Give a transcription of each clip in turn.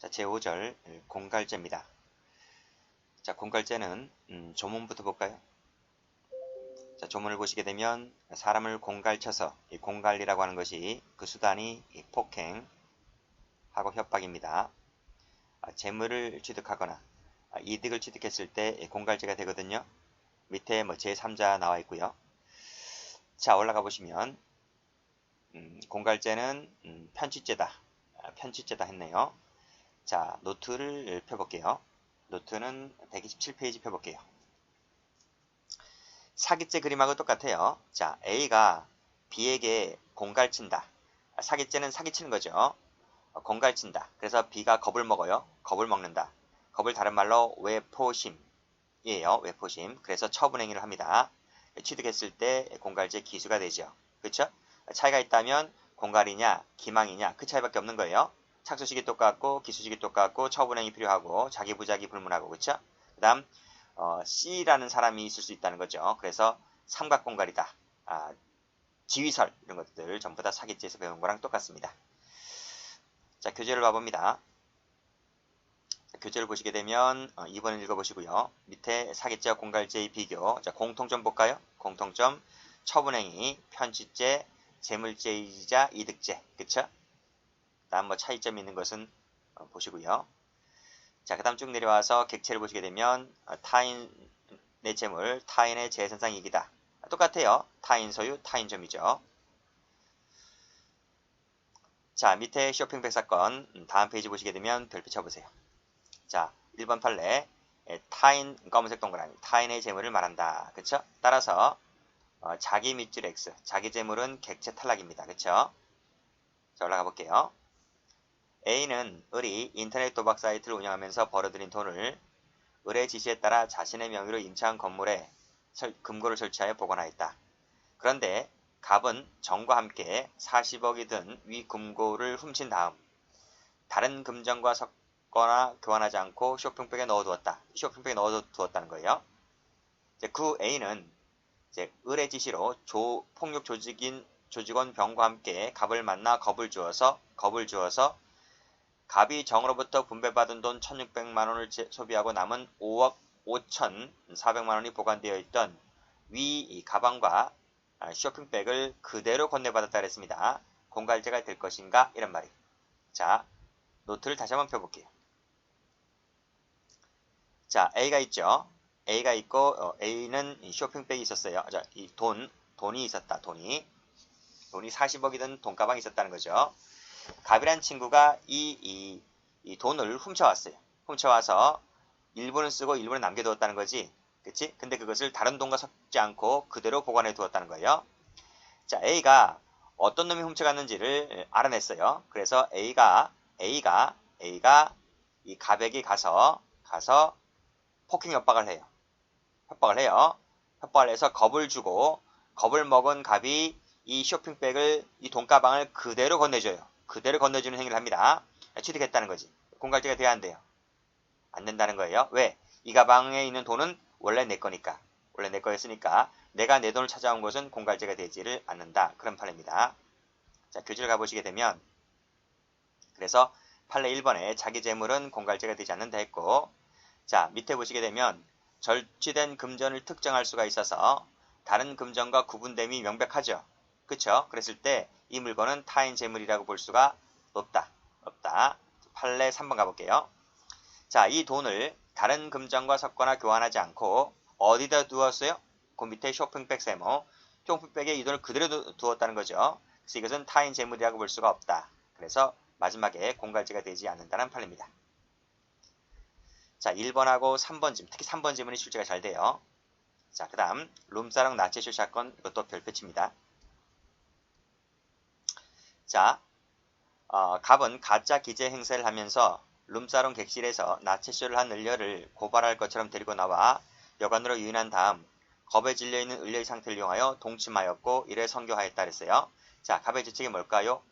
자, 제5절 공갈죄입니다. 자, 공갈죄는 조문부터 볼까요? 자, 조문을 보시게 되면 사람을 공갈쳐서 이 공갈이라고 하는 것이 그 수단이 폭행하고 협박입니다. 재물을 취득하거나 이득을 취득했을 때 공갈죄가 되거든요. 밑에 뭐 제3자 나와 있고요. 자, 올라가 보시면 공갈죄는 편취죄다. 편취죄다 했네요. 자, 노트를 펴볼게요. 노트는 127페이지 펴볼게요. 사기죄 그림하고 똑같아요. 자, A가 B에게 공갈친다. 사기죄는 사기치는 거죠. 공갈친다. 그래서 B가 겁을 먹어요. 겁을 먹는다. 겁을 다른 말로 외포심이에요. 외포심. 그래서 처분행위를 합니다. 취득했을 때 공갈죄 기수가 되죠. 그렇죠? 차이가 있다면 공갈이냐 기망이냐 그 차이밖에 없는 거예요. 착수식이 똑같고 기수식이 똑같고 처분행위 필요하고 자기부자기 불문하고 그렇죠? 그 다음 C라는 사람이 있을 수 있다는 거죠. 그래서 삼각공갈이다. 지위설 이런 것들 전부 다 사기죄에서 배운 거랑 똑같습니다. 자, 교재를 봐봅니다. 자, 교재를 보시게 되면 2번을 읽어보시고요. 밑에 사기죄와 공갈죄의 비교. 자, 공통점 볼까요? 공통점 처분행위, 편취죄, 재물죄이자 이득죄. 그쵸? 다음 뭐 차이점이 있는 것은 보시고요. 자, 그 다음 쭉 내려와서 객체를 보시게 되면 타인의 재물, 타인의 재산상 이익이다. 똑같아요. 타인 소유, 타인점이죠. 자, 밑에 쇼핑백 사건 다음 페이지 보시게 되면 별표 쳐보세요. 자, 1번 판례 타인 검은색 동그라미 타인의 재물을 말한다. 그쵸? 따라서 자기 밑줄 X 자기 재물은 객체 탈락입니다. 그쵸? 자, 올라가 볼게요. A는 을이 인터넷 도박 사이트를 운영하면서 벌어들인 돈을 을의 지시에 따라 자신의 명의로 임차한 건물에 금고를 설치하여 보관하였다. 그런데 갑은 정과 함께 40억이 든 위 금고를 훔친 다음 다른 금전과 섞거나 교환하지 않고 쇼핑백에 넣어두었다. 쇼핑백에 넣어두었다는 거예요. 이제 그 A는 이제 을의 지시로 폭력 조직원 병과 함께 갑을 만나 겁을 주어서 갑이 정으로부터 분배받은 돈 1600만 원을 소비하고 남은 5억 5,400만 원이 보관되어 있던 위 가방과 쇼핑백을 그대로 건네받았다 그랬습니다. 공갈죄가 될 것인가? 이런 말이에요. 자, 노트를 다시 한번 펴볼게요. 자, A가 있죠. A가 있고 A는 쇼핑백이 있었어요. 자, 이 돈이 있었다. 돈이 40억이 든 돈가방이 있었다는 거죠. 갑이란 친구가 이 돈을 훔쳐왔어요. 훔쳐와서 일부는 쓰고 일부는 남겨두었다는 거지. 그치? 근데 그것을 다른 돈과 섞지 않고 그대로 보관해 두었다는 거예요. 자, A가 어떤 놈이 훔쳐갔는지를 알아냈어요. 그래서 A가 이 갑에게 가서 폭행 협박을 해요. 협박을 해서 겁을 주고 겁을 먹은 갑이 이 쇼핑백을 이 돈가방을 그대로 건네줘요. 그대로 건네주는 행위를 합니다. 취득했다는 거지. 공갈죄가 돼야 안 돼요. 안 된다는 거예요. 왜? 이 가방에 있는 돈은 원래 내 거니까. 원래 내 거였으니까 내가 내 돈을 찾아온 것은 공갈죄가 되지를 않는다. 그런 판례입니다. 자, 교재를 가보시게 되면 그래서 판례 1번에 자기 재물은 공갈죄가 되지 않는다 했고 자, 밑에 보시게 되면 절취된 금전을 특정할 수가 있어서 다른 금전과 구분됨이 명백하죠. 그쵸? 그랬을 때 이 물건은 타인 재물이라고 볼 수가 없다. 판례 3번 가볼게요. 자, 이 돈을 다른 금전과 섞거나 교환하지 않고 어디다 두었어요? 그 밑에 쇼핑백 세모. 쇼핑백에 이 돈을 그대로 두었다는 거죠. 그래서 이것은 타인 재물이라고 볼 수가 없다. 그래서 마지막에 공갈죄가 되지 않는다는 판례입니다. 자, 1번하고 3번 지문, 특히 3번 지문이 출제가 잘 돼요. 자, 그 다음 룸사롱 나체쇼 사건 이것도 별표칩니다. 자, 갑은 가짜 기재 행세를 하면서 룸사롱 객실에서 나체쇼를 한 을녀를 고발할 것처럼 데리고 나와 여관으로 유인한 다음 겁에 질려있는 을녀의 상태를 이용하여 동침하였고 이래 성교하였다 그랬어요. 자, 갑의 죄책이 뭘까요?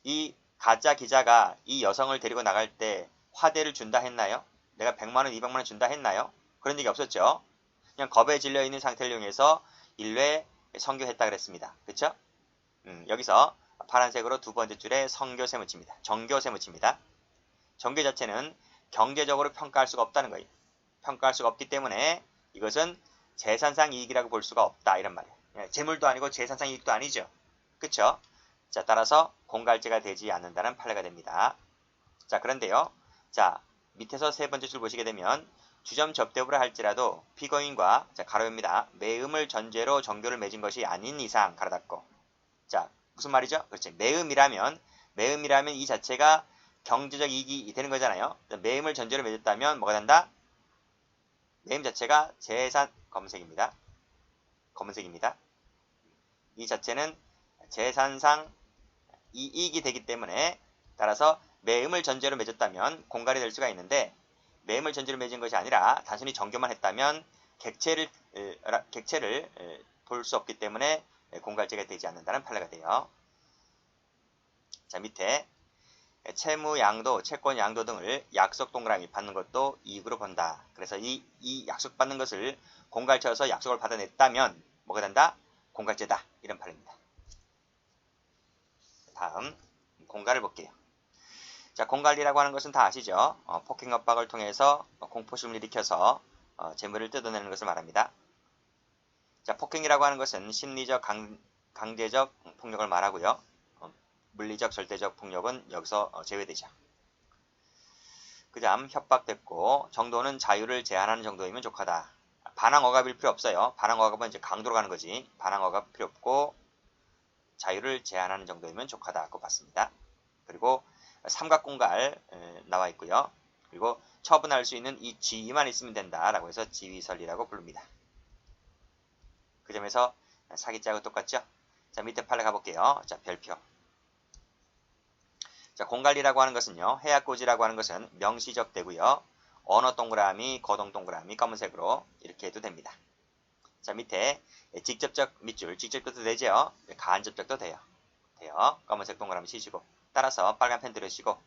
이 가짜 기자가 이 여성을 데리고 나갈 때 화대를 준다 했나요? 내가 100만원, 200만원 준다 했나요? 그런 얘기 없었죠. 그냥 겁에 질려있는 상태를 이용해서 일회 성교했다 그랬습니다. 그쵸? 여기서 파란색으로 두 번째 줄에 정교 세무칩니다. 정계 자체는 경제적으로 평가할 수가 없다는 거예요. 평가할 수가 없기 때문에 이것은 재산상 이익이라고 볼 수가 없다 이런 말이에요. 재물도 아니고 재산상 이익도 아니죠. 그쵸? 자, 따라서 공갈죄가 되지 않는다는 판례가 됩니다. 자, 그런데요. 자, 밑에서 세 번째 줄 보시게 되면 주점 접대부를 할지라도 피고인과 자, 가로입니다. 매음을 전제로 정교를 맺은 것이 아닌 이상 가로 닫고. 자, 무슨 말이죠? 그렇지. 매음이라면 이 자체가 경제적 이익이 되는 거잖아요. 매음을 전제로 맺었다면 뭐가 된다? 매음 자체가 재산 검은색입니다. 이 자체는 재산상 이익이 되기 때문에 따라서 매음을 전제로 맺었다면 공갈이 될 수가 있는데 매음을 전제로 맺은 것이 아니라 단순히 정교만 했다면 객체를 볼 수 없기 때문에 공갈죄가 되지 않는다는 판례가 돼요. 자, 밑에 채무 양도, 채권 양도 등을 약속 동그라미 받는 것도 이익으로 본다. 그래서 이 약속 받는 것을 공갈죄여서 약속을 받아냈다면 뭐가 된다? 공갈죄다. 이런 판례입니다. 다음 공갈을 볼게요. 자, 공갈이라고 하는 것은 다 아시죠? 폭행 협박을 통해서 공포심을 일으켜서 재물을 뜯어내는 것을 말합니다. 자, 폭행이라고 하는 것은 심리적 강제적 폭력을 말하고요. 물리적 절대적 폭력은 여기서 제외되죠. 그 다음 협박됐고 정도는 자유를 제한하는 정도이면 족하다. 반항억압일 필요 없어요. 반항억압은 이제 강도로 가는 거지. 반항억압 필요 없고 자유를 제한하는 정도이면 족하다고 봤습니다. 그리고 삼각공갈 나와 있고요. 그리고 처분할 수 있는 이 지위만 있으면 된다라고 해서 지위설리라고 부릅니다. 그 점에서 사기죄하고 똑같죠? 자, 밑에 판례 가볼게요. 자, 별표. 자, 공갈리라고 하는 것은요. 해약고지라고 하는 것은 명시적 되고요. 언어 동그라미, 거동 동그라미 검은색으로 이렇게 해도 됩니다. 자, 밑에 직접적 밑줄, 직접적도 되죠. 간접적도 돼요. 검은색 동그라미 치시고 따라서 빨간 펜 들으시고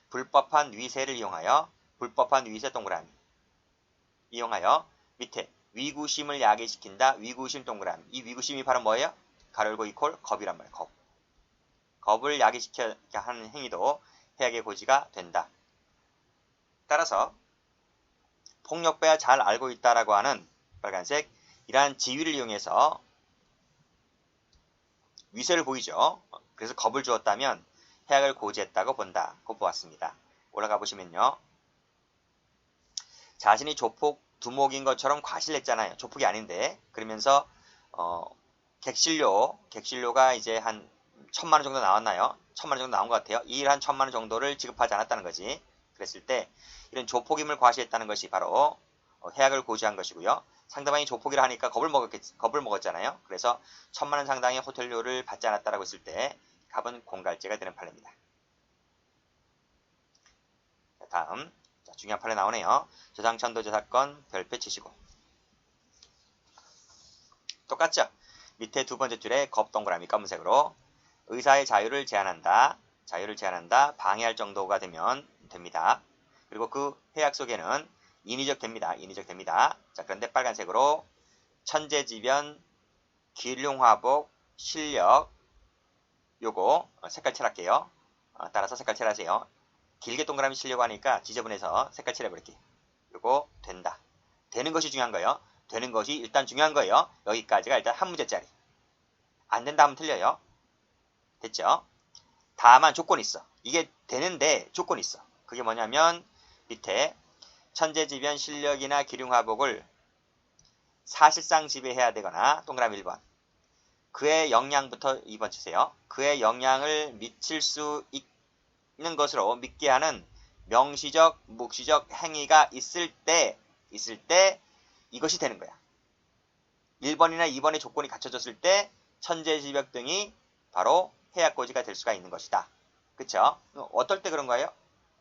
불법한 위세를 이용하여 불법한 위세 동그라미 이용하여 밑에 위구심을 야기시킨다. 위구심 동그라미. 이 위구심이 바로 뭐예요? 가로 열고 이퀄 겁이란 말이에요. 겁. 겁을 야기시켜 하는 행위도 해악의 고지가 된다. 따라서 폭력배가 잘 알고 있다라고 하는 빨간색 이러한 지위를 이용해서 위세를 보이죠. 그래서 겁을 주었다면 해악을 고지했다고 본다. 고 보았습니다. 올라가 보시면요. 자신이 조폭 두목인 것처럼 과실냈잖아요. 조폭이 아닌데 그러면서 객실료가 이제 한 1000만원 정도 나왔나요? 1000만원 정도 나온 것 같아요. 이 일 한 1000만원 정도를 지급하지 않았다는 거지. 그랬을 때 이런 조폭임을 과시했다는 것이 바로 해악을 고지한 것이고요. 상대방이 조폭이라 하니까 겁을 먹었잖아요. 그래서 1000만원 상당의 호텔료를 받지 않았다라고 했을 때 갑은 공갈죄가 되는 판례입니다. 자, 다음 중요한 판례 나오네요. 저상천도제 사건 별표 치시고 똑같죠? 밑에 두 번째 줄에 겁 동그라미 검은색으로 의사의 자유를 제한한다. 방해할 정도가 되면 됩니다. 그리고 그 해약 속에는 인위적 됩니다. 자, 그런데 빨간색으로 천재지변, 기륭화복, 실력 요거 색깔 칠할게요. 따라서 색깔 칠하세요. 길게 동그라미 치려고 하니까 지저분해서 색깔 칠해버릴게요. 요거 된다. 되는 것이 중요한 거예요. 되는 것이 일단 중요한 거예요. 여기까지가 일단 한 문제짜리. 안 된다 하면 틀려요. 됐죠? 다만 조건이 있어. 이게 되는데 조건이 있어. 그게 뭐냐면 밑에 천재지변 실력이나 기륭화복을 사실상 지배해야 되거나 동그라미 1번 그의 영향부터 2번 치세요. 그의 영향을 미칠 수 있는 것으로 믿게 하는 명시적, 묵시적 행위가 있을 때 이것이 되는 거야. 1번이나 2번의 조건이 갖춰졌을 때 천재지변 등이 바로 해약고지가 될 수가 있는 것이다. 그쵸? 어떨 때 그런 거예요?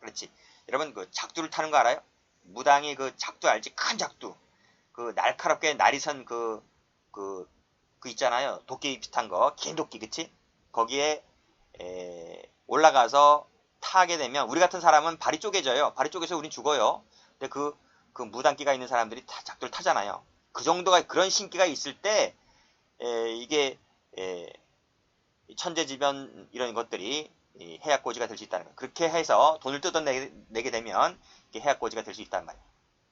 그렇지. 여러분 그 작두를 타는 거 알아요? 무당이 그 작두 알지? 큰 작두. 그 날카롭게 날이 선 그 있잖아요. 도끼 비슷한 거. 긴 도끼, 그치? 거기에 올라가서 타게 되면 우리 같은 사람은 발이 쪼개져요. 발이 쪼개서 우린 죽어요. 근데 그 무당기가 있는 사람들이 다 작두를 타잖아요. 그 정도가 그런 신기가 있을 때 이게 천재지변 이런 것들이 이 해약고지가 될 수 있다는 거예요. 그렇게 해서 돈을 뜯어내게 되면 이게 해약고지가 될 수 있단 말이에요.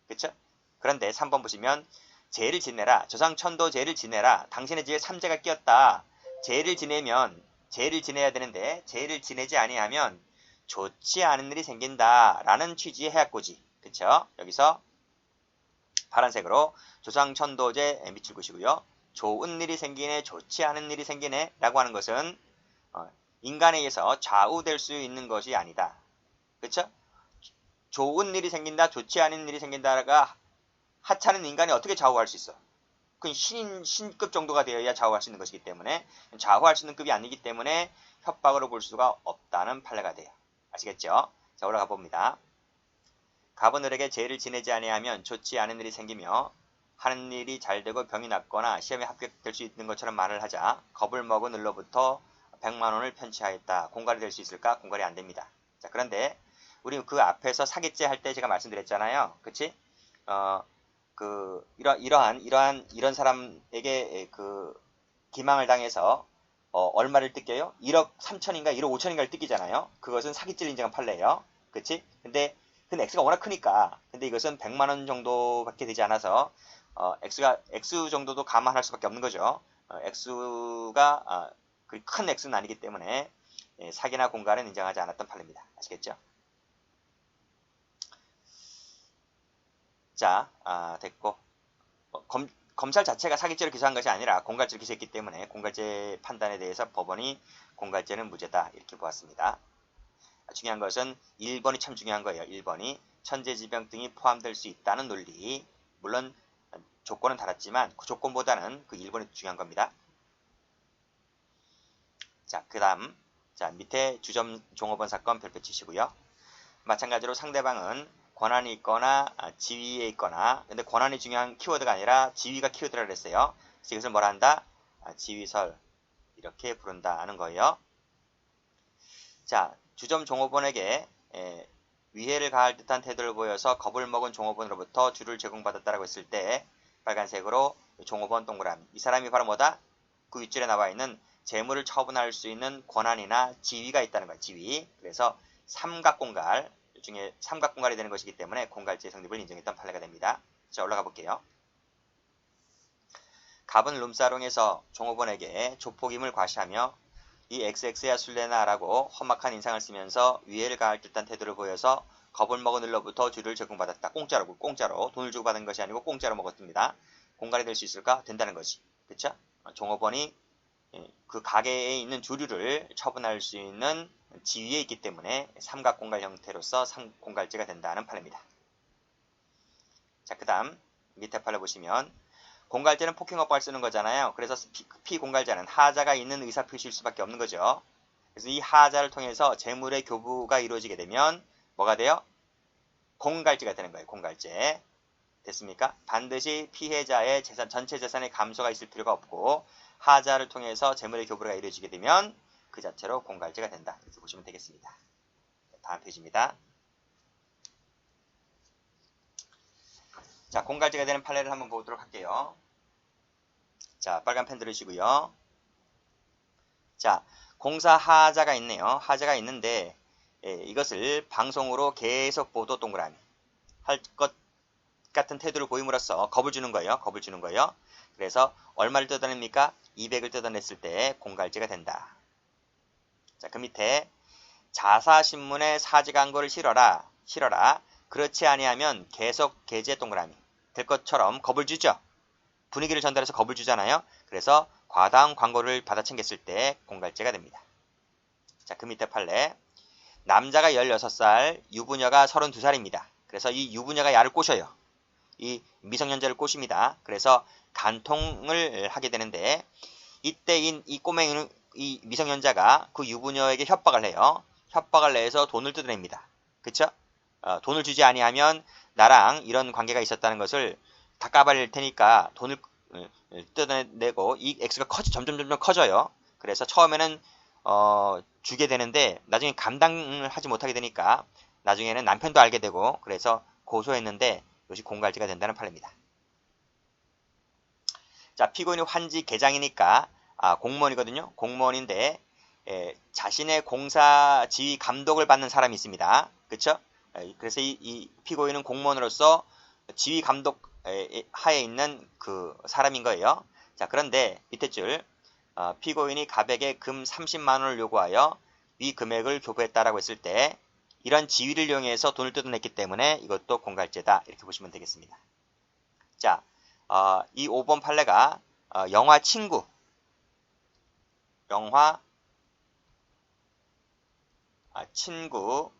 그렇죠? 그런데 3번 보시면 제를 지내라. 조상천도 제를 지내라. 당신의 집에 삼재가 끼었다. 제를 지내야 되는데 제를 지내지 아니하면 좋지 않은 일이 생긴다. 라는 취지의 해약고지. 그쵸? 여기서 파란색으로 조상천도제 밑줄 그시고요. 좋은 일이 생기네, 좋지 않은 일이 생기네 라고 하는 것은 인간에 의해서 좌우될 수 있는 것이 아니다. 그쵸? 좋은 일이 생긴다, 좋지 않은 일이 생긴다가 하찮은 인간이 어떻게 좌우할 수 있어? 그 신급 정도가 되어야 좌우할 수 있는 것이기 때문에 좌우할 수 있는 급이 아니기 때문에 협박으로 볼 수가 없다는 판례가 돼요. 아시겠죠? 자, 올라가 봅니다. 갑은 을에게 제를 지내지 아니하면 좋지 않은 일이 생기며 하는 일이 잘 되고 병이 낫거나 시험에 합격될 수 있는 것처럼 말을 하자 겁을 먹은 을로부터 100만 원을 편취하였다. 공갈이 될 수 있을까? 공갈이 안 됩니다. 자, 그런데 우리 그 앞에서 사기죄 할 때 제가 말씀드렸잖아요. 그치? 이런 사람에게 그 기망을 당해서 얼마를 뜯겨요? 1억 3천인가 1억 5천인가를 뜯기잖아요. 그것은 사기죄를 인정한 판례예요. 그치? 근데 X가 워낙 크니까 근데 이것은 100만 원 정도밖에 되지 않아서 X 정도도 감안할 수밖에 없는 거죠. X가 큰 X는 아니기 때문에 사기나 공갈은 인정하지 않았던 판례입니다. 아시겠죠? 자, 됐고 검찰 자체가 사기죄를 기소한 것이 아니라 공갈죄를 기소했기 때문에 공갈죄 판단에 대해서 법원이 공갈죄는 무죄다 이렇게 보았습니다. 중요한 것은 1번이 참 중요한 거예요. 1번이 천재지변 등이 포함될 수 있다는 논리. 물론 조건은 달았지만 그 조건보다는 그 1번이 중요한 겁니다. 자, 그 다음 자 밑에 주점 종업원 사건 별표 치시고요. 마찬가지로 상대방은 권한이 있거나 지위에 있거나 근데 권한이 중요한 키워드가 아니라 지위가 키워드라 그랬어요. 그래서 이것을 뭐라 한다? 지위설 이렇게 부른다는 거예요. 자, 주점 종업원에게 위해를 가할 듯한 태도를 보여서 겁을 먹은 종업원으로부터 주를 제공받았다라고 했을 때 빨간색으로 종업원 동그라미. 이 사람이 바로 뭐다? 그 윗줄에 나와 있는 재물을 처분할 수 있는 권한이나 지위가 있다는 거야. 지위. 그래서 삼각공갈 중에 삼각공갈이 되는 것이기 때문에 공갈죄 성립을 인정했던 판례가 됩니다. 자, 올라가 볼게요. 갑은 룸사롱에서 종업원에게 조폭임을 과시하며 이 XX야 술래나라고 험악한 인상을 쓰면서 위해를 가할 듯한 태도를 보여서 겁을 먹은 을로부터 주를 제공받았다. 공짜로 돈을 주고 받은 것이 아니고 공짜로 먹었습니다. 공갈이 될 수 있을까? 된다는 거지. 그쵸? 종업원이 그 가게에 있는 주류를 처분할 수 있는 지위에 있기 때문에 삼각공갈 형태로서 공갈죄가 된다는 판례입니다. 자, 그 다음 밑에 판례 보시면 공갈죄는 폭행업법을 쓰는 거잖아요. 그래서 피공갈자는 하자가 있는 의사표시일 수밖에 없는 거죠. 그래서 이 하자를 통해서 재물의 교부가 이루어지게 되면 뭐가 돼요? 공갈죄가 되는 거예요. 공갈죄. 됐습니까? 반드시 피해자의 전체 재산의 감소가 있을 필요가 없고 하자를 통해서 재물의 교부가 이루어지게 되면 그 자체로 공갈죄가 된다. 이렇게 보시면 되겠습니다. 다음 페이지입니다. 자, 공갈죄가 되는 판례를 한번 보도록 할게요. 자, 빨간 펜 들으시고요. 자, 공사 하자가 있네요. 하자가 있는데 이것을 방송으로 계속 보도 동그라미 할 것 같은 태도를 보임으로써 겁을 주는 거예요. 겁을 주는 거예요. 그래서 얼마를 뜯어냅니까? 200을 뜯어냈을 때 공갈죄가 된다. 자, 그 밑에 자사신문에 사직한거를 실어라. 그렇지 아니하면 계속 게재 동그라미 될 것처럼 겁을 주죠. 분위기를 전달해서 겁을 주잖아요. 그래서 과다한 광고를 받아 챙겼을 때 공갈죄가 됩니다. 자, 그 밑에 판례. 남자가 16살, 유부녀가 32살입니다. 그래서 이 유부녀가 야를 꼬셔요. 이 미성년자를 꼬십니다. 그래서 간통을 하게 되는데 이때 이 미성년자가 그 유부녀에게 협박을 해요. 협박을 내서 돈을 뜯어냅니다. 그쵸? 돈을 주지 아니하면 나랑 이런 관계가 있었다는 것을 다 까발릴 테니까 돈을 뜯어내고 이 X가 점점 커져요. 그래서 처음에는 주게 되는데 나중에 감당을 하지 못하게 되니까 나중에는 남편도 알게 되고 그래서 고소했는데 이것이 공갈죄가 된다는 판례입니다. 자, 피고인이 환지 계장이니까 공무원이거든요. 공무원인데 자신의 공사 지휘 감독을 받는 사람이 있습니다. 그쵸? 그래서 이 피고인은 공무원으로서 지휘 감독 하에 있는 그 사람인 거예요. 자, 그런데 밑에 줄 피고인이 갑에게 금 30만 원을 요구하여 위 금액을 교부했다라고 했을 때 이런 지위를 이용해서 돈을 뜯어냈기 때문에 이것도 공갈죄다 이렇게 보시면 되겠습니다. 자, 이 5번 판례가 영화 친구 친구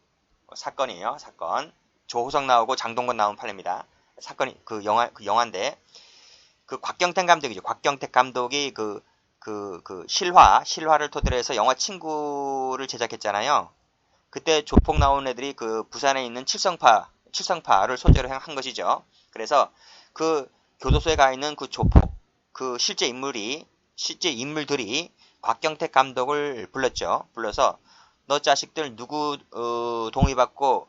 사건이에요. 사건. 조호석 나오고 장동건 나온 판례입니다. 사건이 그 영화인데 그 곽경택 감독이죠. 곽경택 감독이 실화를 토대로 해서 영화 친구를 제작했잖아요. 그때 조폭 나온 애들이 그 부산에 있는 칠성파를 소재로 한 것이죠. 그래서 그 교도소에 가 있는 그 조폭 그 실제 인물들이 곽경택 감독을 불렀죠. 불러서 너 자식들 누구 동의받고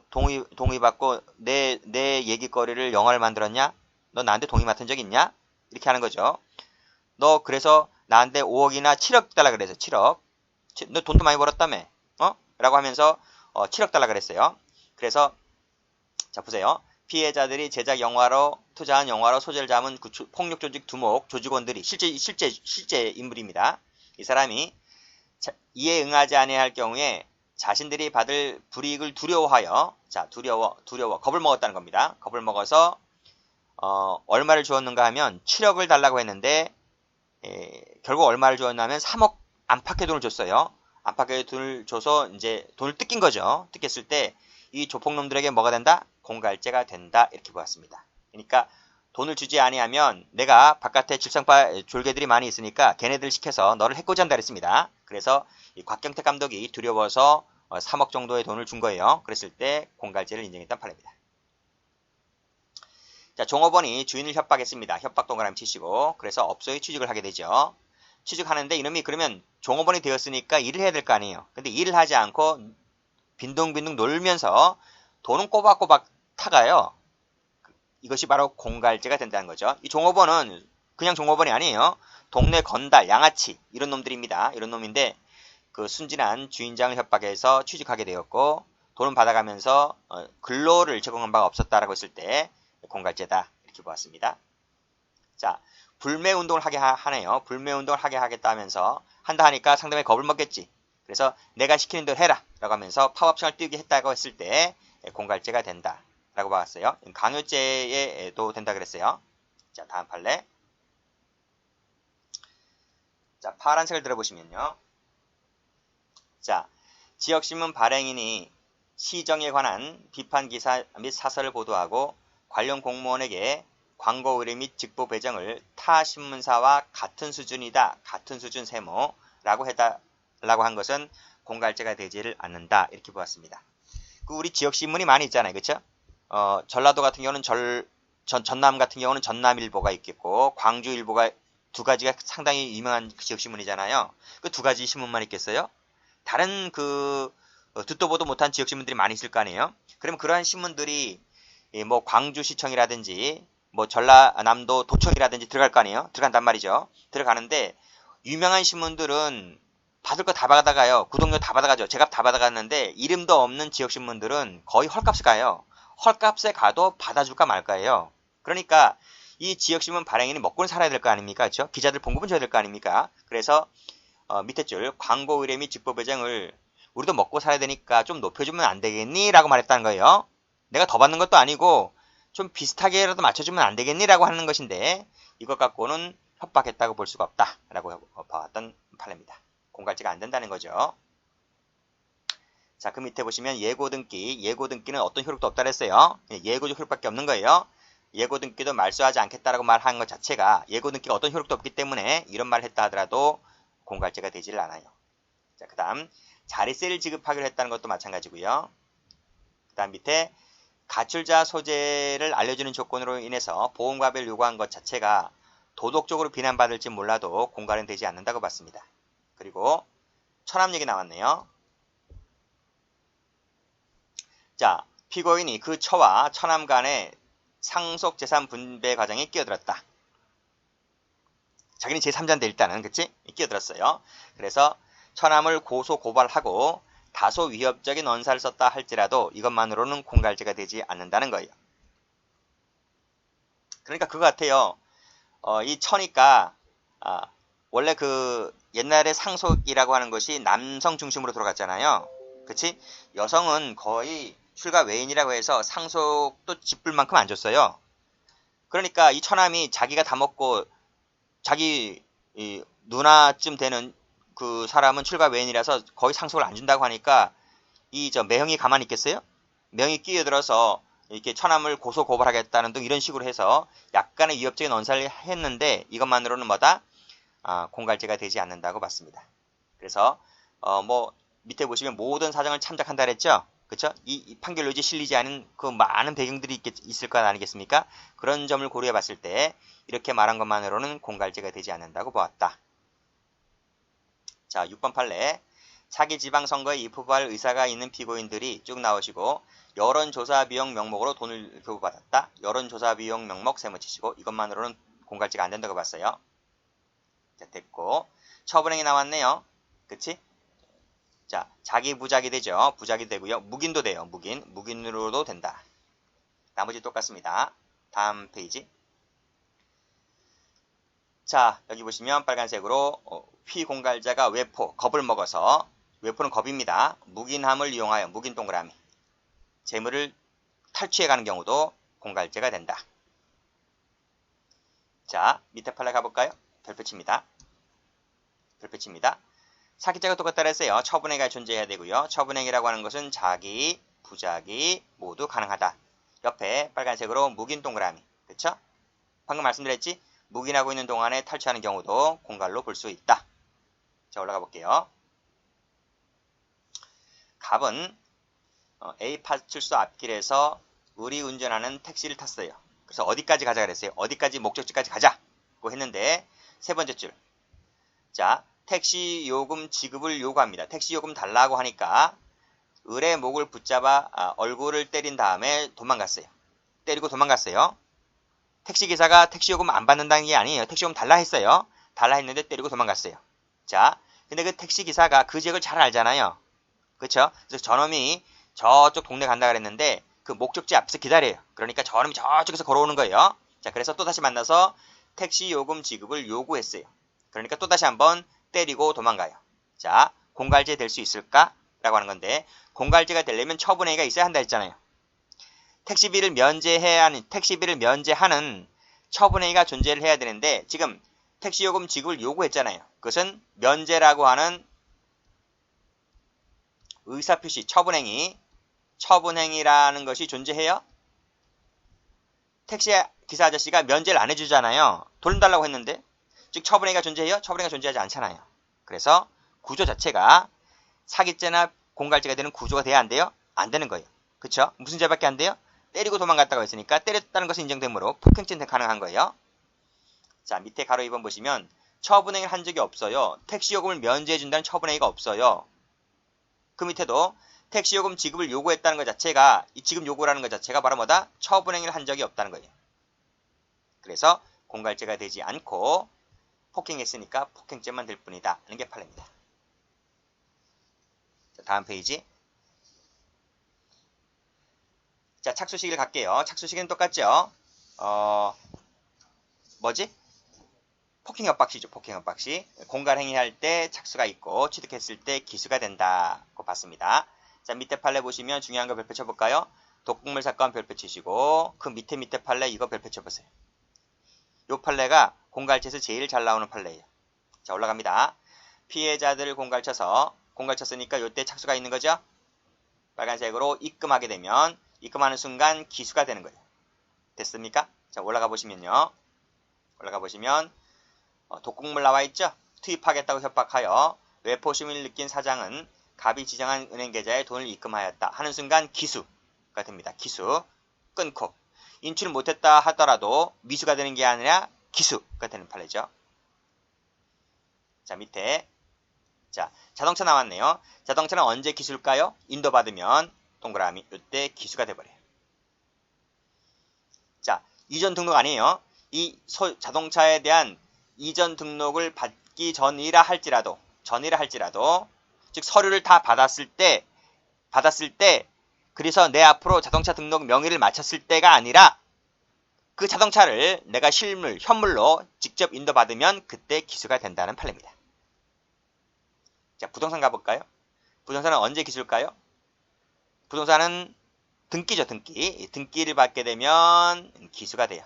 내 얘기거리를 영화를 만들었냐? 너 나한테 동의 맡은 적 있냐? 이렇게 하는 거죠. 너 그래서 나한테 5억이나 7억 달라 그래서 7억. 너 돈도 많이 벌었다며. 라고 하면서 7억 달라 그랬어요. 그래서 자 보세요. 피해자들이 제작 영화로 투자한 영화로 소재를 잡은 그 폭력 조직 두목 조직원들이 실제 인물입니다. 이 사람이 이에 응하지 아니할 경우에 자신들이 받을 불이익을 두려워하여 두려워 겁을 먹었다는 겁니다. 겁을 먹어서 얼마를 주었는가 하면 7억을 달라고 했는데 결국 얼마를 주었냐면 3억 안팎의 돈을 줬어요. 안팎의 돈을 줘서 이제 돈을 뜯긴 거죠. 뜯겼을 때 이 조폭놈들에게 뭐가 된다? 공갈죄가 된다. 이렇게 보았습니다. 그러니까 돈을 주지 아니하면 내가 바깥에 질성파 졸개들이 많이 있으니까 걔네들 시켜서 너를 해코지 한다 그랬습니다. 그래서 이 곽경택 감독이 두려워서 3억 정도의 돈을 준 거예요. 그랬을 때 공갈죄를 인정했단 판례입니다. 자, 종업원이 주인을 협박했습니다. 협박 동그라미 치시고 그래서 업소에 취직을 하게 되죠. 취직하는데 이놈이 그러면 종업원이 되었으니까 일을 해야 될 거 아니에요. 근데 일을 하지 않고 빈둥빈둥 놀면서 돈은 꼬박꼬박 타가요. 이것이 바로 공갈죄가 된다는 거죠. 이 종업원은 그냥 종업원이 아니에요. 동네 건달, 양아치 이런 놈들입니다. 이런 놈인데 그 순진한 주인장을 협박해서 취직하게 되었고 돈을 받아가면서 근로를 제공한 바가 없었다라고 했을 때 공갈죄다 이렇게 보았습니다. 자, 불매운동을 하게 하네요. 불매운동을 하게 하겠다 하면서 한다 하니까 상대방이 겁을 먹겠지. 그래서 내가 시키는 대로 해라 라고 하면서 파업청을 띄우게 했다고 했을 때 공갈죄가 된다 라고 봤어요. 강요죄에도 된다 그랬어요. 자, 다음 판례. 자, 파란색을 들어보시면요. 자, 지역신문 발행인이 시정에 관한 비판 기사 및 사설을 보도하고 관련 공무원에게 광고 의뢰 및 직보 배정을 타 신문사와 같은 수준이다. 같은 수준 세모라고 해달라고 한 것은 공갈죄가 되지를 않는다. 이렇게 보았습니다. 우리 지역신문이 많이 있잖아요. 그쵸? 전라도 같은 경우는 전남 같은 경우는 전남일보가 있겠고 광주일보가 두 가지가 상당히 유명한 지역신문이잖아요. 그 두 가지 신문만 있겠어요? 다른 듣도 보도 못한 지역신문들이 많이 있을 거 아니에요? 그럼 그러한 신문들이 뭐 광주시청이라든지 뭐 전라남도 도청이라든지 들어갈 거 아니에요? 들어간단 말이죠. 들어가는데 유명한 신문들은 받을 거 다 받아가요. 구독료 다 받아가죠. 제값 다 받아갔는데 이름도 없는 지역신문들은 거의 헐값에 가요. 헐값에 가도 받아줄까 말까예요. 그러니까 이 지역신문 발행인이 먹고는 살아야 될 거 아닙니까? 그렇죠? 기자들 봉급은 줘야 될 거 아닙니까? 그래서 밑에 줄 광고 의뢰 및 직보 배정을 우리도 먹고 살아야 되니까 좀 높여주면 안 되겠니? 라고 말했다는 거예요. 내가 더 받는 것도 아니고 좀 비슷하게라도 맞춰주면 안 되겠니? 라고 하는 것인데 이것 갖고는 협박했다고 볼 수가 없다. 라고 봐왔던 판례입니다. 공갈죄가 안 된다는 거죠. 자, 그 밑에 보시면 예고등기. 예고등기는 어떤 효력도 없다 그랬어요. 예고적 효력밖에 없는 거예요. 예고등기도 말소하지 않겠다라고 말한 것 자체가 예고등기가 어떤 효력도 없기 때문에 이런 말을 했다 하더라도 공갈죄가 되지를 않아요. 자, 그 다음 자리세를 지급하기로 했다는 것도 마찬가지고요. 그 다음 밑에 가출자 소재를 알려주는 조건으로 인해서 보험가입을 요구한 것 자체가 도덕적으로 비난받을지 몰라도 공갈은 되지 않는다고 봤습니다. 그리고 처남 얘기 나왔네요. 자, 피고인이 그 처와 처남 간의 상속 재산 분배 과정에 끼어들었다. 자기는 제3자인데 일단은 그치? 끼어들었어요. 그래서 처남을 고소 고발하고 다소 위협적인 언사를 썼다 할지라도 이것만으로는 공갈죄가 되지 않는다는 거예요. 그러니까 그거 같아요. 이 처니까 원래 그 옛날에 상속이라고 하는 것이 남성 중심으로 들어갔잖아요. 그치? 여성은 거의 출가 외인이라고 해서 상속도 짚을 만큼 안 줬어요. 그러니까 이 처남이 자기가 다 먹고 자기 누나쯤 되는 그 사람은 출가 외인이라서 거의 상속을 안 준다고 하니까 이 매형이 가만히 있겠어요? 매형이 끼어들어서 이렇게 처남을 고소 고발하겠다는 등 이런 식으로 해서 약간의 위협적인 언사를 했는데 이것만으로는 뭐다? 공갈죄가 되지 않는다고 봤습니다. 그래서 뭐 밑에 보시면 모든 사정을 참작한다 그랬죠? 그쵸? 이 판결 요지 실리지 않은 그 많은 배경들이 있을 것 아니겠습니까? 그런 점을 고려해 봤을 때 이렇게 말한 것만으로는 공갈죄가 되지 않는다고 보았다. 자, 6번 판례. 차기 지방선거에 입후보할 의사가 있는 피고인들이 쭉 나오시고 여론조사 비용 명목으로 돈을 교부받았다. 여론조사 비용 명목 세무치시고 이것만으로는 공갈죄가 안 된다고 봤어요. 자, 됐고 처분행위 나왔네요. 그치? 자, 자기 부작이 되죠. 부작이 되고요. 묵인도 돼요. 묵인으로도 된다. 나머지 똑같습니다. 다음 페이지. 자, 여기 보시면 빨간색으로 피공갈자가 외포, 겁을 먹어서 외포는 겁입니다. 묵인함을 이용하여 묵인 동그라미 재물을 탈취해 가는 경우도 공갈죄가 된다. 자, 밑에 판례 가볼까요? 별표칩니다. 별표칩니다. 사기죄가 똑같다 그랬어요. 처분행위가 존재해야 되고요. 처분행위라고 하는 것은 자기, 부작이 모두 가능하다. 옆에 빨간색으로 묵인 동그라미. 그쵸? 방금 말씀드렸지? 묵인하고 있는 동안에 탈취하는 경우도 공갈로 볼 수 있다. 자, 올라가 볼게요. 갑은 A 파출소 앞길에서 의리운전하는 택시를 탔어요. 그래서 어디까지 가자 그랬어요? 어디까지 목적지까지 가자고 했는데 세 번째 줄. 자, 택시 요금 지급을 요구합니다. 택시 요금 달라고 하니까 을의 목을 붙잡아 얼굴을 때린 다음에 도망갔어요. 때리고 도망갔어요. 택시기사가 택시 요금 안 받는다는 게 아니에요. 택시 요금 달라 했어요. 달라 했는데 때리고 도망갔어요. 자, 근데 그 택시기사가 그 지역을 잘 알잖아요. 그쵸? 그래서 저놈이 저쪽 동네 간다 그랬는데 그 목적지 앞에서 기다려요. 그러니까 저놈이 저쪽에서 걸어오는 거예요. 자, 그래서 또다시 만나서 택시 요금 지급을 요구했어요. 그러니까 또다시 한번 때리고 도망가요. 자, 공갈죄 될 수 있을까? 라고 하는 건데 공갈죄가 되려면 처분행위가 있어야 한다 했잖아요. 택시비를 면제하는 처분행위가 존재를 해야 되는데 지금 택시요금 지급을 요구했잖아요. 그것은 면제라고 하는 의사표시, 처분행위라는 것이 존재해요. 택시 기사 아저씨가 면제를 안 해주잖아요. 돈 달라고 했는데 즉 처분행위가 존재해요? 처분행위가 존재하지 않잖아요. 그래서 구조 자체가 사기죄나 공갈죄가 되는 구조가 돼야 안 돼요? 안 되는 거예요. 그쵸? 무슨 죄밖에 안 돼요? 때리고 도망갔다고 했으니까 때렸다는 것은 인정되므로 폭행죄는 가능한 거예요. 자, 밑에 가로 2번 보시면 처분행위를 한 적이 없어요. 택시요금을 면제해준다는 처분행위가 없어요. 그 밑에도 택시요금 지급을 요구했다는 것 자체가 이 지급 요구라는 것 자체가 바로 뭐다? 처분행위를 한 적이 없다는 거예요. 그래서 공갈죄가 되지 않고 폭행했으니까 폭행죄만 될 뿐이다 하는 게 판례입니다. 자, 다음 페이지. 자, 착수시기를 갈게요. 착수시기는 똑같죠? 뭐지? 폭행 협박시죠. 폭행 협박시. 공갈행위 할 때 착수가 있고 취득했을 때 기수가 된다고 봤습니다. 자, 밑에 판례 보시면 중요한 거 별표 쳐볼까요? 독극물 사건 별표 치시고 그 밑에 판례 이거 별표 쳐보세요. 요 판례가 공갈쳐서 제일 잘 나오는 판례예요. 자, 올라갑니다. 피해자들을 공갈쳤으니까 요때 착수가 있는 거죠? 빨간색으로 입금하게 되면 입금하는 순간 기수가 되는 거예요. 됐습니까? 자, 올라가 보시면 독극물 나와 있죠? 투입하겠다고 협박하여 외포심을 느낀 사장은 갑이 지정한 은행 계좌에 돈을 입금하였다 하는 순간 기수가 됩니다. 기수. 끊고 인출을 못했다 하더라도 미수가 되는 게 아니라 기수가 되는 판례죠. 자, 밑에 자, 자동차 나왔네요. 자동차는 언제 기수일까요? 인도받으면 동그라미 이때 기수가 돼버려요. 자, 이전 등록 아니에요. 이 자동차에 대한 이전 등록을 받기 전이라 할지라도 전이라 할지라도, 즉 서류를 다 받았을 때 그래서 내 앞으로 자동차 등록 명의를 마쳤을 때가 아니라 그 자동차를 내가 현물로 직접 인도받으면 그때 기수가 된다는 판례입니다. 자, 부동산 가볼까요? 부동산은 언제 기수일까요? 부동산은 등기죠, 등기. 등기를 받게 되면 기수가 돼요.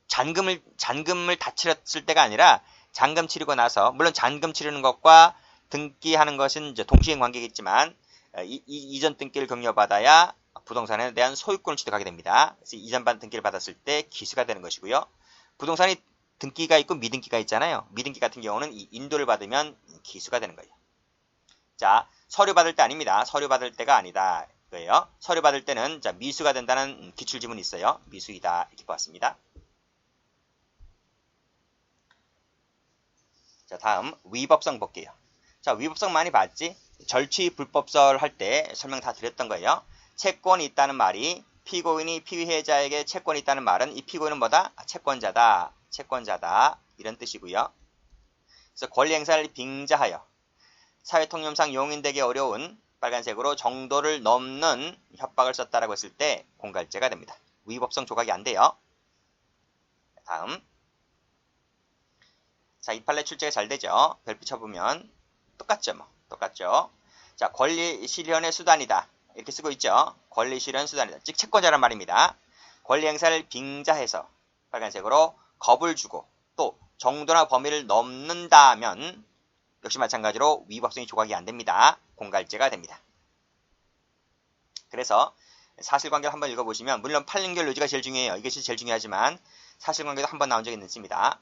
잔금을 다 치렀을 때가 아니라 잔금 치르고 나서, 물론 잔금 치르는 것과 등기하는 것은 이제 동시행 관계겠지만, 이전 등기를 경료받아야 부동산에 대한 소유권을 취득하게 됩니다. 그래서 이전반 등기를 받았을 때 기수가 되는 것이고요. 부동산이 등기가 있고 미등기가 있잖아요. 미등기 같은 경우는 이 인도를 받으면 기수가 되는 거예요. 자, 서류 받을 때 아닙니다. 서류 받을 때가 아니다. 이거예요. 서류 받을 때는 자, 미수가 된다는 기출지문이 있어요. 미수이다. 이렇게 보았습니다. 자, 다음 위법성 볼게요. 자, 위법성 많이 봤지? 절취 불법설 할 때 설명 다 드렸던 거예요. 채권이 있다는 말이 피고인이 피해자에게 채권이 있다는 말은 이 피고인은 뭐다? 채권자다. 이런 뜻이고요. 그래서 권리 행사를 빙자하여 사회통념상 용인되기 어려운 빨간색으로 정도를 넘는 협박을 썼다라고 했을 때 공갈죄가 됩니다. 위법성 조각이 안 돼요. 다음. 자, 이 판례 출제가 잘 되죠. 별빛 쳐보면 똑같죠. 똑같죠. 자, 권리 실현의 수단이다. 이렇게 쓰고 있죠. 권리 실현 수단이다. 즉 채권자란 말입니다. 권리 행사를 빙자해서 빨간색으로 겁을 주고 또 정도나 범위를 넘는다면 역시 마찬가지로 위법성이 조각이 안 됩니다. 공갈죄가 됩니다. 그래서 사실관계를 한번 읽어보시면 물론 판결 요지가 제일 중요해요. 이것이 제일 중요하지만 사실관계도 한번 나온 적이 있습니다.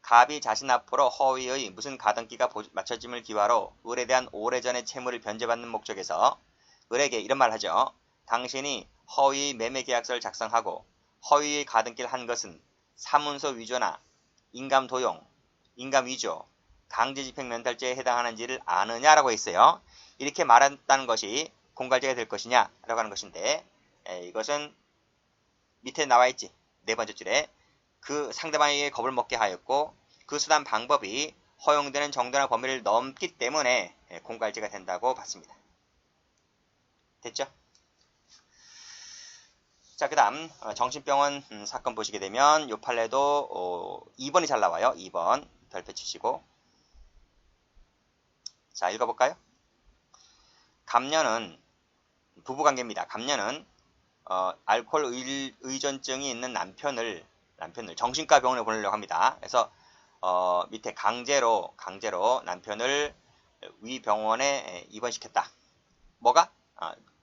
갑이 자신 앞으로 허위의 무슨 가등기가 맞춰짐을 기화로 을에 대한 오래전의 채무를 변제받는 목적에서 을에게 이런 말을 하죠. 당신이 허위 매매계약서를 작성하고 허위의 가등기를 한 것은 사문서 위조나 인감 도용, 인감 위조, 강제집행 면탈죄에 해당하는지를 아느냐라고 했어요. 이렇게 말했다는 것이 공갈죄가 될 것이냐라고 하는 것인데 이것은 밑에 나와 있지. 네 번째 줄에 그 상대방에게 겁을 먹게 하였고 그 수단 방법이 허용되는 정도나 범위를 넘기 때문에 공갈죄가 된다고 봤습니다. 됐죠? 자, 그 다음 정신병원 사건 보시게 되면 이 판례도 2번이 잘 나와요. 2번 별표 치시고 자, 읽어볼까요? 감녀는 부부관계입니다. 감녀는 알코올 의존증이 있는 남편을 정신과 병원에 보내려고 합니다. 그래서 밑에 강제로 남편을 위 병원에 입원시켰다. 뭐가?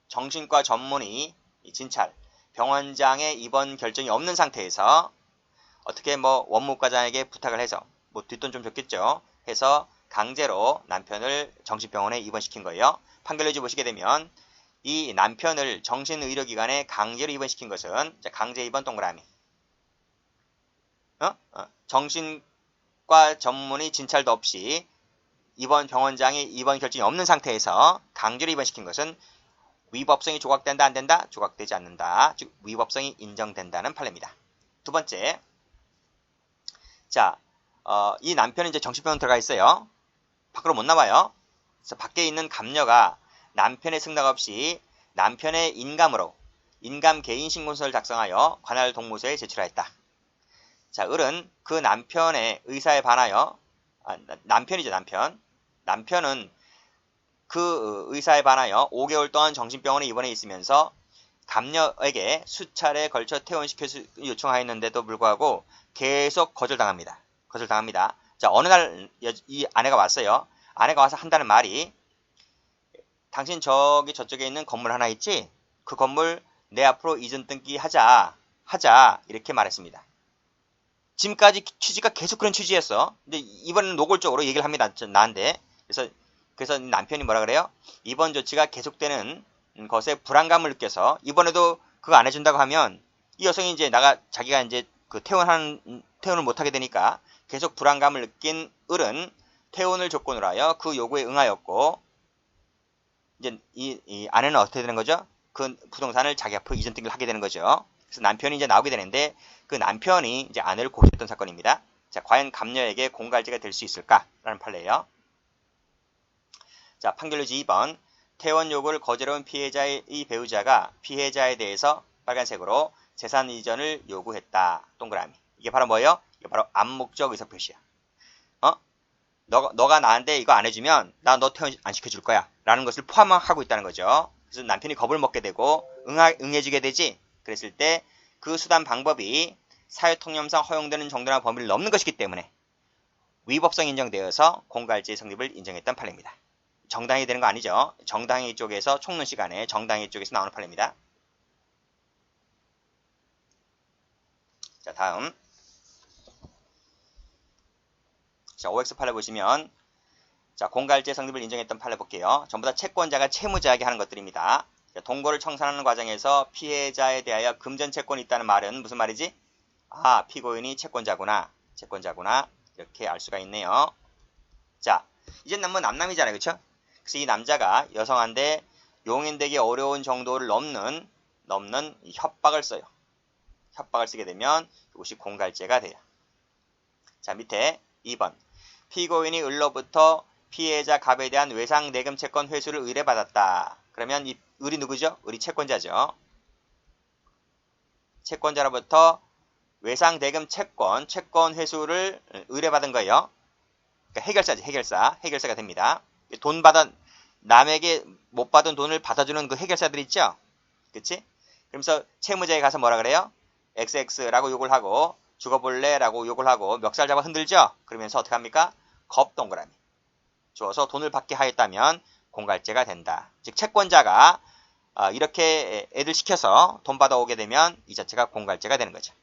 정신과 전문의 진찰, 병원장의 입원 결정이 없는 상태에서 어떻게 원무과장에게 부탁을 해서 뒷돈 좀 줬겠죠. 해서 강제로 남편을 정신병원에 입원시킨 거예요. 판결 요지 보시게 되면 이 남편을 정신의료기관에 강제로 입원시킨 것은 강제 입원 동그라미. 정신과 전문의 진찰도 없이 병원장이 입원 결정이 없는 상태에서 강제로 입원시킨 것은 위법성이 조각된다 안 된다? 조각되지 않는다. 즉 위법성이 인정된다는 판례입니다. 두 번째. 자, 이 남편은 이제 정신병원 들어가 있어요. 밖으로 못 나와요. 그래서 밖에 있는 감녀가 남편의 승낙 없이 남편의 인감으로 인감 개인 신고서를 작성하여 관할 동무서에 제출하였다. 자, 을은 그 남편의 의사에 반하여 남편이죠, 남편은 그 의사에 반하여 5개월 동안 정신병원에 입원해 있으면서 감녀에게 수차례 걸쳐 퇴원시켜 요청하였는데도 불구하고 계속 거절당합니다. 자, 어느 날 이 아내가 왔어요. 아내가 와서 한다는 말이 당신 저쪽에 있는 건물 하나 있지? 그 건물 내 앞으로 이전 등기 하자 이렇게 말했습니다. 지금까지 취지가 계속 그런 취지였어. 근데 이번에는 노골적으로 얘기를 합니다. 나한테. 그래서 남편이 뭐라 그래요? 이번 조치가 계속되는 것에 불안감을 느껴서 이번에도 그거 안 해준다고 하면 이 여성이 이제 자기가 이제 그 퇴원을 못하게 되니까 계속 불안감을 느낀 을은 퇴원을 조건으로 하여 그 요구에 응하였고 이제 이 아내는 어떻게 되는 거죠? 그 부동산을 자기 앞으로 이전 등기를 하게 되는 거죠. 그래서 남편이 이제 나오게 되는데 그 남편이 이제 아내를 고소했던 사건입니다. 자, 과연 감녀에게 공갈죄가 될 수 있을까라는 판례예요. 자, 판결유지 2번. 퇴원 요구를 거절해온 피해자의 배우자가 피해자에 대해서 빨간색으로 재산 이전을 요구했다. 동그라미. 이게 바로 뭐예요? 이게 바로 암묵적 의사표시야. 너가 나한테 이거 안 해주면 나 너 퇴원 안 시켜줄 거야. 라는 것을 포함하고 있다는 거죠. 그래서 남편이 겁을 먹게 되고 응해주게 되지. 그랬을 때 그 수단 방법이 사회통념상 허용되는 정도나 범위를 넘는 것이기 때문에 위법성 인정되어서 공갈죄 성립을 인정했던 판례입니다. 정당이 되는 거 아니죠. 정당이 쪽에서 총론 시간에 정당이 쪽에서 나오는 판례입니다. 자, 다음. 자, OX 판례 보시면 자, 공갈죄 성립을 인정했던 판례 볼게요. 전부 다 채권자가 채무자에게 하는 것들입니다. 자, 동거를 청산하는 과정에서 피해자에 대하여 금전 채권이 있다는 말은 무슨 말이지? 아, 피고인이 채권자구나. 이렇게 알 수가 있네요. 자, 이젠 뭐 남남이잖아요. 그쵸? 그래서 이 남자가 여성한테 용인되기 어려운 정도를 넘는 이 협박을 써요. 협박을 쓰게 되면 이것이 공갈죄가 돼요. 자, 밑에 2번. 피고인이 을로부터 피해자 갑에 대한 외상내금 채권 회수를 의뢰받았다. 그러면 이 을이 누구죠? 을이 채권자죠. 채권자로부터 외상대금 채권 회수를 의뢰받은 거예요. 그러니까 해결사지, 해결사가 됩니다. 돈 받은, 남에게 못 받은 돈을 받아주는 그 해결사들 있죠? 그치? 그러면서 채무자에 가서 뭐라 그래요? XX라고 욕을 하고, 죽어볼래? 라고 욕을 하고, 멱살 잡아 흔들죠? 그러면서 어떻게 합니까? 겁 동그라미. 주어서 돈을 받게 하였다면 공갈죄가 된다. 즉, 채권자가 이렇게 애들 시켜서 돈 받아오게 되면 이 자체가 공갈죄가 되는 거죠.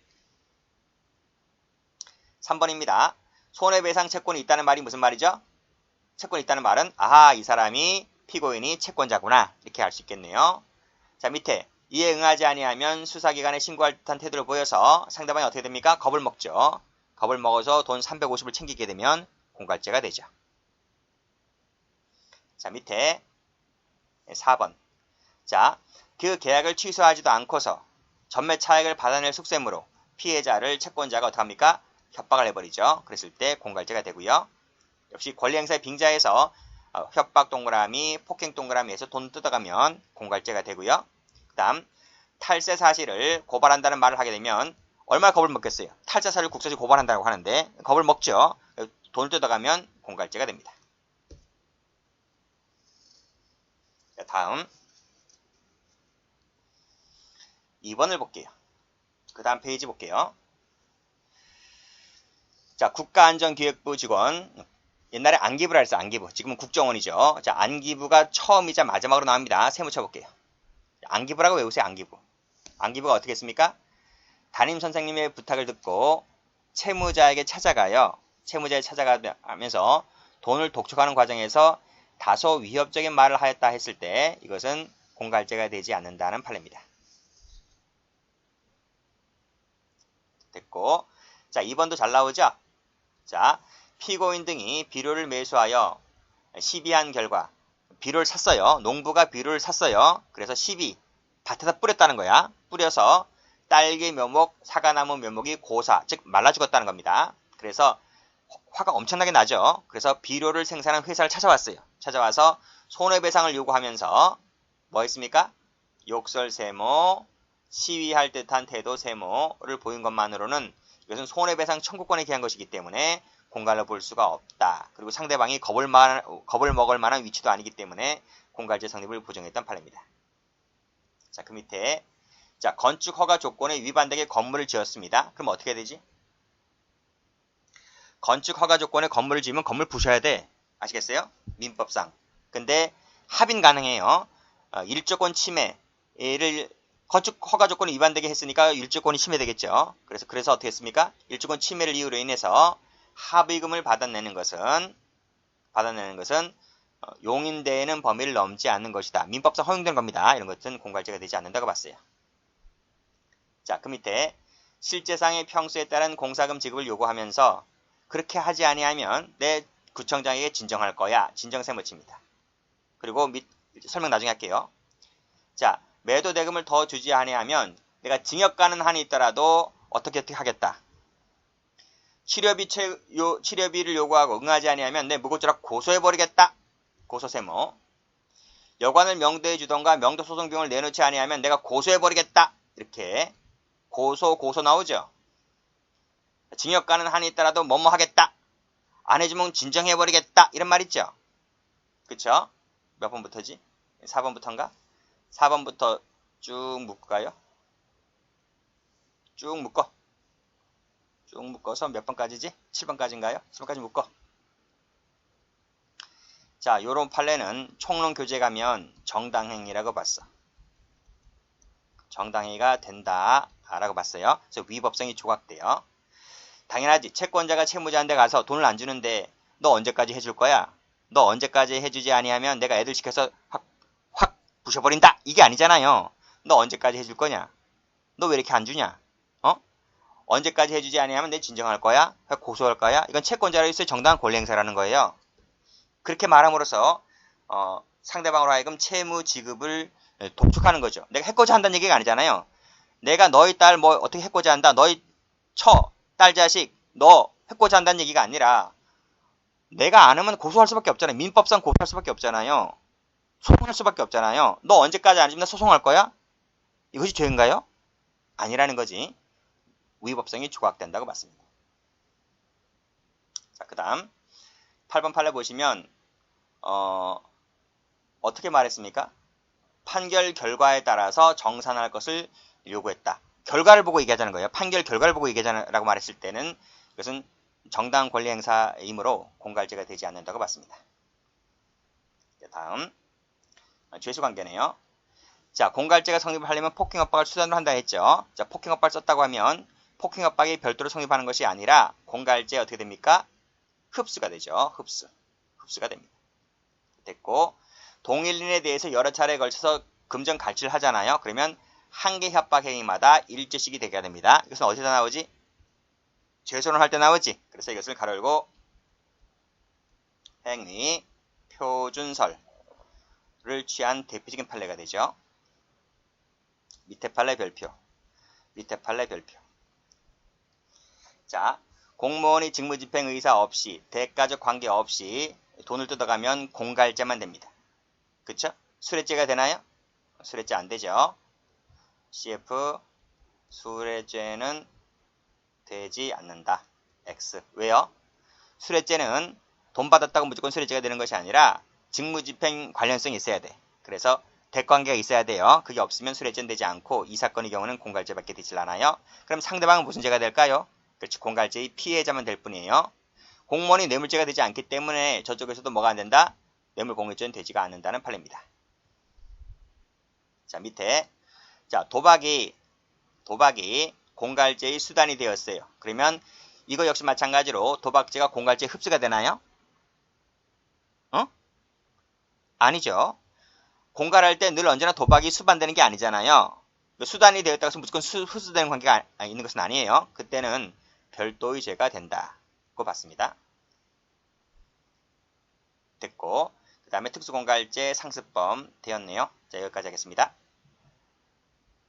3번입니다. 손해배상 채권이 있다는 말이 무슨 말이죠? 채권이 있다는 말은 아하, 이 사람이 피고인이 채권자구나 이렇게 알 수 있겠네요. 자, 밑에 이에 응하지 아니하면 수사기관에 신고할 듯한 태도를 보여서 상대방이 어떻게 됩니까? 겁을 먹죠. 겁을 먹어서 돈 350을 챙기게 되면 공갈죄가 되죠. 자, 밑에 4번. 자, 그 계약을 취소하지도 않고서 전매 차액을 받아낼 속셈으로 피해자를 채권자가 어떻게 합니까? 협박을 해버리죠. 그랬을 때 공갈죄가 되고요. 역시 권리행사의 빙자에서 협박 동그라미, 폭행 동그라미에서 돈 뜯어가면 공갈죄가 되고요. 그 다음 탈세 사실을 고발한다는 말을 하게 되면 얼마나 겁을 먹겠어요. 탈세 사실을 국세청에 고발한다고 하는데 겁을 먹죠. 돈을 뜯어가면 공갈죄가 됩니다. 자, 다음 2번을 볼게요. 그 다음 페이지 볼게요. 자, 국가안전기획부 직원. 옛날에 안기부라 했어, 안기부. 지금은 국정원이죠. 자, 안기부가 처음이자 마지막으로 나옵니다. 세무 쳐볼게요. 안기부라고 외우세요, 안기부. 안기부가 어떻게 했습니까? 담임 선생님의 부탁을 듣고 채무자에게 찾아가요. 채무자에 찾아가면서 돈을 독촉하는 과정에서 다소 위협적인 말을 하였다 했을 때 이것은 공갈죄가 되지 않는다는 판례입니다. 됐고, 자, 2번도 잘 나오죠? 자, 피고인 등이 비료를 매수하여 시비한 결과, 비료를 샀어요. 농부가 비료를 샀어요. 그래서 시비, 밭에다 뿌렸다는 거야. 뿌려서 딸기 묘목, 사과나무 묘목이 고사, 즉 말라 죽었다는 겁니다. 그래서 화가 엄청나게 나죠. 그래서 비료를 생산한 회사를 찾아왔어요. 찾아와서 손해배상을 요구하면서 뭐 했습니까? 욕설세모, 시위할 듯한 태도 세모를 보인 것만으로는 이것은 손해배상 청구권에 기한 것이기 때문에 공갈로 볼 수가 없다. 그리고 상대방이 겁을 먹을 만한 위치도 아니기 때문에 공갈죄 성립을 부정했던 판례입니다. 자, 그 밑에 자, 건축 허가 조건에 위반되게 건물을 지었습니다. 그럼 어떻게 해야 되지? 건축 허가 조건에 건물을 지으면 건물 부셔야 돼. 아시겠어요? 민법상. 근데 합의는 가능해요. 일조권 침해를 건축 허가 조건이 위반되게 했으니까 일조권이 침해되겠죠. 그래서 어떻게 했습니까? 일조권 침해를 이유로 인해서 합의금을 받아내는 것은 용인되는 범위를 넘지 않는 것이다. 민법상 허용된 겁니다. 이런 것은 공갈죄가 되지 않는다고 봤어요. 자, 그 밑에 실제상의 평수에 따른 공사금 지급을 요구하면서 그렇게 하지 아니하면 내 구청장에게 진정할 거야. 진정세무칩니다. 그리고 설명 나중에 할게요. 자, 매도 대금을 더 주지 아니하면 내가 징역 가는 한이 있더라도 어떻게 하겠다. 치료비를 요구하고 응하지 아니하면 내 무고죄라 고소해버리겠다. 고소세모. 여관을 명도해 주던가 명도소송 비용을 내놓지 아니하면 내가 고소해버리겠다. 이렇게 고소 나오죠. 징역 가는 한이 있더라도 뭐뭐 하겠다. 안 해주면 진정해버리겠다. 이런 말 있죠. 그쵸? 몇 번부터지? 4번부터인가? 4번부터 쭉 묶을까요? 쭉 묶어서 몇 번까지지? 7번까지인가요? 7번까지 묶어. 자, 요런 판례는 총론 교재 가면 정당행위라고 봤어. 정당행위가 된다 라고 봤어요. 그래서 위법성이 조각돼요. 당연하지. 채권자가 채무자한테 가서 돈을 안 주는데 너 언제까지 해줄 거야? 너 언제까지 해주지 아니하면 내가 애들 시켜서 확 부셔버린다. 이게 아니잖아요. 너 언제까지 해줄 거냐? 너 왜 이렇게 안 주냐? 언제까지 해주지 아니하면 내 진정할 거야? 고소할 거야? 이건 채권자로서의 정당한 권리 행사라는 거예요. 그렇게 말함으로써 상대방으로 하여금 채무 지급을 독촉하는 거죠. 내가 해코지 한다는 얘기가 아니잖아요. 내가 너희 딸 뭐 어떻게 해코지 한다. 너희 딸 자식 너 해코지 한다는 얘기가 아니라 내가 안 하면 고소할 수밖에 없잖아요. 민법상 고소할 수밖에 없잖아요. 소송할 수밖에 없잖아요. 너 언제까지 안 주면 소송할 거야? 이것이 죄인가요? 아니라는 거지. 위법성이 조각된다고 봤습니다. 자, 그 다음 8번 판례 보시면 어떻게 말했습니까? 판결 결과에 따라서 정산할 것을 요구했다. 결과를 보고 얘기하자는 거예요. 판결 결과를 보고 얘기하자라고 말했을 때는 이것은 정당한 권리 행사이므로 공갈죄가 되지 않는다고 봤습니다. 다음 죄수관계네요. 자, 공갈죄가 성립하려면 폭행협박을 수단으로 한다 했죠. 자, 폭행협박을 썼다고 하면 폭행협박이 별도로 성립하는 것이 아니라 공갈죄 어떻게 됩니까? 흡수가 되죠. 흡수가 됩니다. 됐고, 동일인에 대해서 여러 차례에 걸쳐서 금전 갈취를 하잖아요. 그러면 한 개 협박 행위마다 일죄씩이 되게 됩니다. 이것은 어디서 나오지? 죄손을 할 때 나오지. 그래서 이것을 가로 열고 행위 표준설을 취한 대표적인 판례가 되죠. 밑에 판례 별표. 자, 공무원이 직무집행 의사 없이 대가적 관계 없이 돈을 뜯어가면 공갈죄만 됩니다. 그쵸? 수뢰죄가 되나요? 수뢰죄 안 되죠. CF 수뢰죄는 되지 않는다. X. 왜요? 수뢰죄는 돈 받았다고 무조건 수뢰죄가 되는 것이 아니라 직무집행 관련성이 있어야 돼. 그래서 대관계가 있어야 돼요. 그게 없으면 수뢰죄는 되지 않고 이 사건의 경우는 공갈죄밖에 되질 않아요. 그럼 상대방은 무슨 죄가 될까요? 그렇지, 공갈죄의 피해자만 될 뿐이에요. 공무원이 뇌물죄가 되지 않기 때문에 저쪽에서도 뭐가 안 된다? 뇌물공여죄는 되지가 않는다는 판례입니다. 자, 밑에 자, 도박이 공갈죄의 수단이 되었어요. 그러면 이거 역시 마찬가지로 도박죄가 공갈죄 흡수가 되나요? 아니죠. 공갈할 때 늘 언제나 도박이 수반되는 게 아니잖아요. 수단이 되었다고 해서 무조건 흡수되는 관계가 있는 것은 아니에요. 그때는 별도의 죄가 된다고 봤습니다. 됐고, 그 다음에 특수공갈죄 상습범 되었네요. 자, 여기까지 하겠습니다.